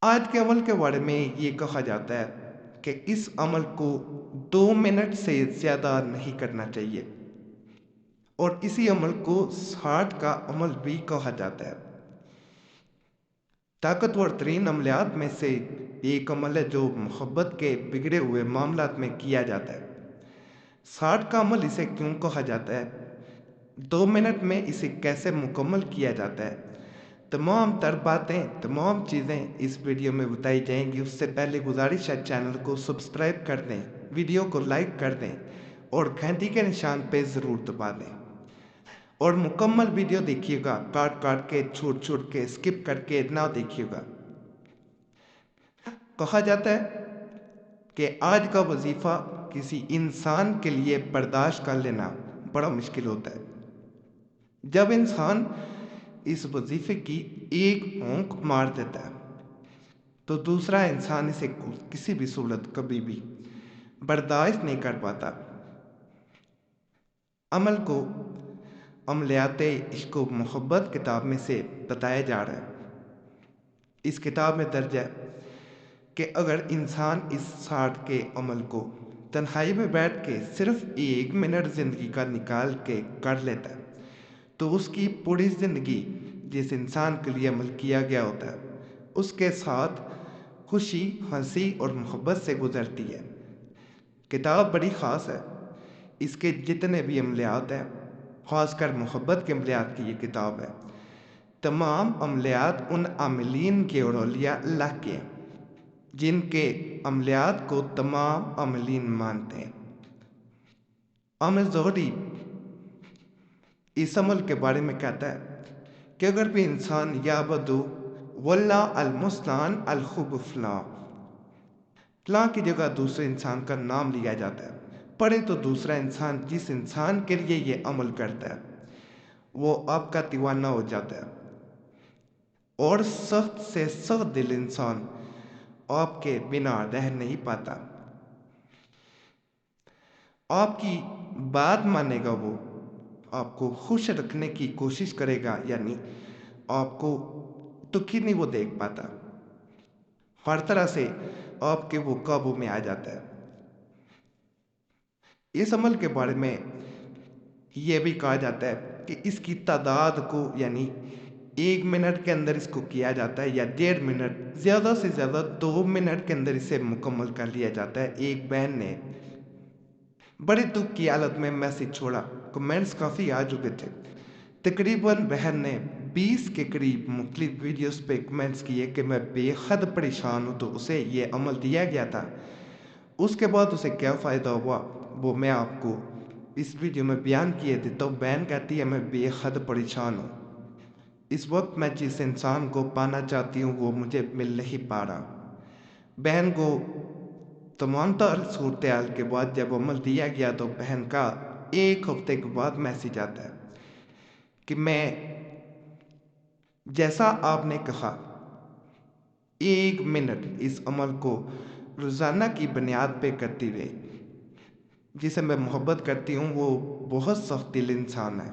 آج کے عمل کے بارے میں یہ کہا جاتا ہے کہ اس عمل کو 2 منٹ سے زیادہ نہیں کرنا چاہیے، اور اسی عمل کو 60 کا عمل بھی کہا جاتا ہے۔ طاقتور ترین عملیات میں سے ایک عمل ہے جو محبت کے بگڑے ہوئے معاملات میں کیا جاتا ہے۔ 60 کا عمل اسے کیوں کہا جاتا ہے؟ 2 منٹ میں اسے کیسے مکمل کیا جاتا ہے؟ تمام تر باتیں، تمام چیزیں اس ویڈیو میں بتائی جائیں گی۔ اس سے پہلے گزارش ہے چینل کو سبسکرائب کر دیں، ویڈیو کو لائک کر دیں اور گھنٹی کے نشان پہ ضرور دبا دیں، اور مکمل ویڈیو دیکھیے گا، کاٹ کاٹ کے، چھوٹ چھوٹ کے، اسکپ کر کے نہ دیکھیے گا۔ کہا جاتا ہے کہ آج کا وظیفہ کسی انسان کے لیے برداشت کر لینا بڑا مشکل ہوتا ہے۔ جب انسان اس وظیفے کی ایک ہونک مار دیتا ہے تو دوسرا انسان اسے کسی بھی صورت کبھی بھی برداشت نہیں کر پاتا۔ عمل کو عملیات عشق و محبت کتاب میں سے بتایا جا رہا ہے۔ اس کتاب میں درج ہے کہ اگر انسان اس 60 کے عمل کو تنہائی میں بیٹھ کے صرف 1 منٹ زندگی کا نکال کے کر لیتا ہے تو اس کی پوری زندگی جس انسان کے لیے عمل کیا گیا ہوتا ہے اس کے ساتھ خوشی، ہنسی اور محبت سے گزرتی ہے۔ کتاب بڑی خاص ہے۔ اس کے جتنے بھی عملیات ہیں، خاص کر محبت کے عملیات کی یہ کتاب ہے، تمام عملیات ان عاملین کے اور اولیاء اللہ کے ہیں جن کے عملیات کو تمام عاملین مانتے ہیں۔ عامل زہری اس عمل کے بارے میں کہتا ہے کہ اگر بھی انسان یا بدو واللہ المستعان الخب فلاں کی جگہ دوسرے انسان کا نام لیا جاتا ہے، پڑھے تو دوسرا انسان جس انسان کے لیے یہ عمل کرتا ہے وہ آپ کا دیوانہ ہو جاتا ہے، اور سخت سے سخت دل انسان آپ کے بنا رہ نہیں پاتا۔ آپ کی بات مانے گا، وہ آپ کو خوش رکھنے کی کوشش کرے گا، یعنی آپ کو دکھی نہیں وہ دیکھ پاتا، ہر طرح سے آپ کے وہ قابو میں آ جاتا ہے۔ اس عمل کے بارے میں یہ بھی کہا جاتا ہے کہ اس کی تعداد کو، یعنی 1 منٹ کے اندر اس کو کیا جاتا ہے یا 1.5 منٹ، زیادہ سے زیادہ 2 منٹ کے اندر اسے مکمل کر لیا جاتا ہے۔ ایک بہن نے بڑے دکھ کی حالت میں میسج چھوڑا، کمنٹس کافی آ چکے تھے، تقریباً بہن نے 20 کے قریب مختلف ویڈیوز پہ کمنٹس کیے کہ میں بے حد پریشان ہوں، تو اسے یہ عمل دیا گیا تھا، اس کے بعد اسے کیا فائدہ ہوا وہ میں آپ کو اس ویڈیو میں بیان کیے دیتا ہوں۔ بہن کہتی ہے میں بے حد پریشان ہوں، اس وقت میں جس انسان کو پانا چاہتی ہوں وہ مجھے مل نہیں پا رہا۔ بہن کو تمام تر صورتحال کے بعد جب عمل دیا گیا تو بہن کا 1 ہفتے کے بعد میسج آتا ہے کہ میں جیسا آپ نے کہا 1 منٹ اس عمل کو روزانہ کی بنیاد پہ کرتی رہی۔ جسے میں محبت کرتی ہوں وہ بہت سخت دل انسان ہے،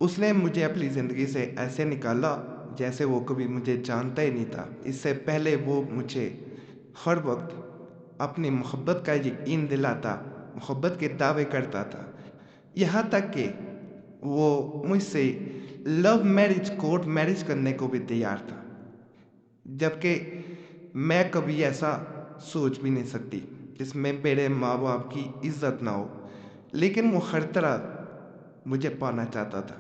اس نے مجھے اپنی زندگی سے ایسے نکالا جیسے وہ کبھی مجھے جانتا ہی نہیں تھا۔ اس سے پہلے وہ مجھے ہر وقت اپنی محبت کا یقین دلاتا، محبت کے دعوے کرتا تھا، یہاں تک کہ وہ مجھ سے لو میرج، کورٹ میرج کرنے کو بھی تیار تھا، جبکہ میں کبھی ایسا سوچ بھی نہیں سکتی جس میں میرے ماں باپ کی عزت نہ ہو، لیکن وہ ہر طرح مجھے پانا چاہتا تھا۔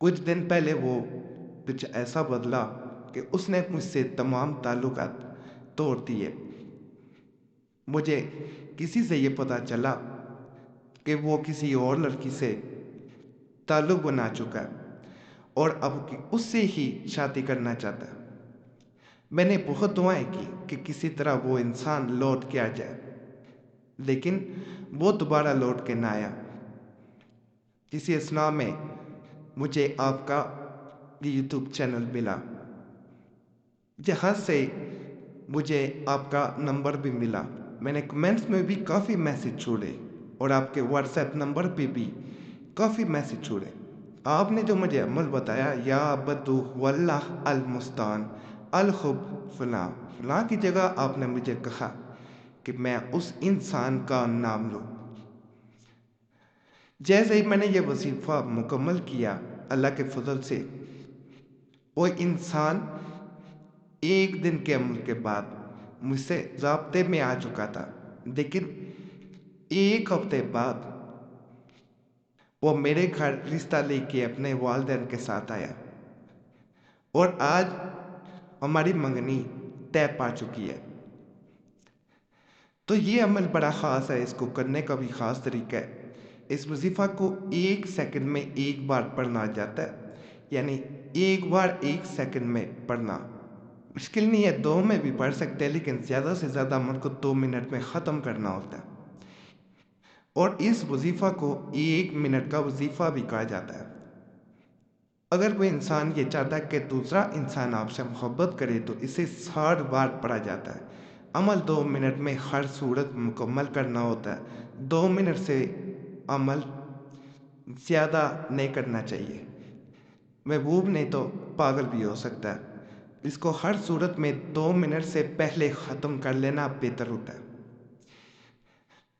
کچھ دن پہلے وہ کچھ ایسا بدلا کہ اس نے مجھ سے تمام تعلقات توڑ دیے۔ مجھے کسی سے یہ پتہ چلا کہ وہ کسی اور لڑکی سے تعلق بنا چکا ہے اور اب اس سے ہی شادی کرنا چاہتا ہے۔ میں نے بہت دعائیں کی کہ کسی طرح وہ انسان لوٹ کے آ جائے، لیکن وہ دوبارہ لوٹ کے نہ آیا۔ اسی اثناء میں مجھے آپ کا یوٹیوب چینل ملا، جہاں سے مجھے آپ کا نمبر بھی ملا۔ میں نے کمنٹس میں بھی کافی میسج چھوڑے اور آپ کے واٹس ایپ نمبر پہ بھی کافی میسج چھوڑے۔ آپ نے جو مجھے عمل بتایا، یا بدو واللہ المستعان، الخب فلاں فلاں کی جگہ آپ نے مجھے کہا کہ میں اس انسان کا نام لوں۔ جیسے ہی میں نے یہ وظیفہ مکمل کیا، اللہ کے فضل سے وہ انسان ایک دن کے عمل کے بعد مجھ سے رابطے میں آ چکا تھا، لیکن ایک ہفتے بعد وہ میرے گھر رشتہ لے کے اپنے والدین کے ساتھ آیا اور آج ہماری منگنی طے پا چکی ہے۔ تو یہ عمل بڑا خاص ہے، اس کو کرنے کا بھی خاص طریقہ ہے۔ اس وظیفہ کو 1 سیکنڈ میں ایک بار پڑھنا جاتا ہے، یعنی ایک بار 1 سیکنڈ میں پڑھنا مشکل نہیں ہے، 2 میں بھی پڑھ سکتے ہیں، لیکن زیادہ سے زیادہ عمل کو 2 منٹ میں ختم کرنا ہوتا ہے۔ اور اس وظیفہ کو 1 منٹ کا وظیفہ بھی کہا جاتا ہے۔ اگر کوئی انسان یہ چاہتا ہے کہ دوسرا انسان آپ سے محبت کرے تو اسے 60 بار پڑھا جاتا ہے۔ عمل 2 منٹ میں ہر صورت مکمل کرنا ہوتا ہے۔ 2 منٹ سے عمل زیادہ نہیں کرنا چاہیے، محبوب نہیں تو پاگل بھی ہو سکتا ہے۔ اس کو ہر صورت میں 2 منٹ سے پہلے ختم کر لینا بہتر ہوتا ہے۔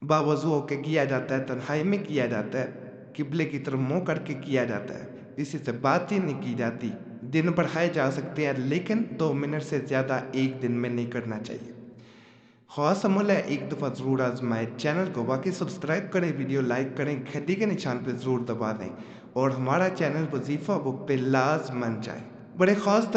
باوضو ہو کے کیا جاتا ہے، تنہائی میں کیا جاتا ہے، قبلے کی طرف منہ کر کے کیا جاتا ہے، کسی سے بات ہی نہیں کی جاتی۔ دن بڑھائے جا سکتے ہیں، لیکن 2 منٹ سے زیادہ ایک دن میں نہیں کرنا چاہیے۔ خاص عمل ہے، ایک دفعہ ضرور آزمائیں۔ چینل کو باقی سبسکرائب کریں، ویڈیو لائک کریں، گھنٹی کے نشان پہ ضرور دبا دیں اور ہمارا چینل وظیفہ بک پہ لازماً جائیں۔ بڑے خاص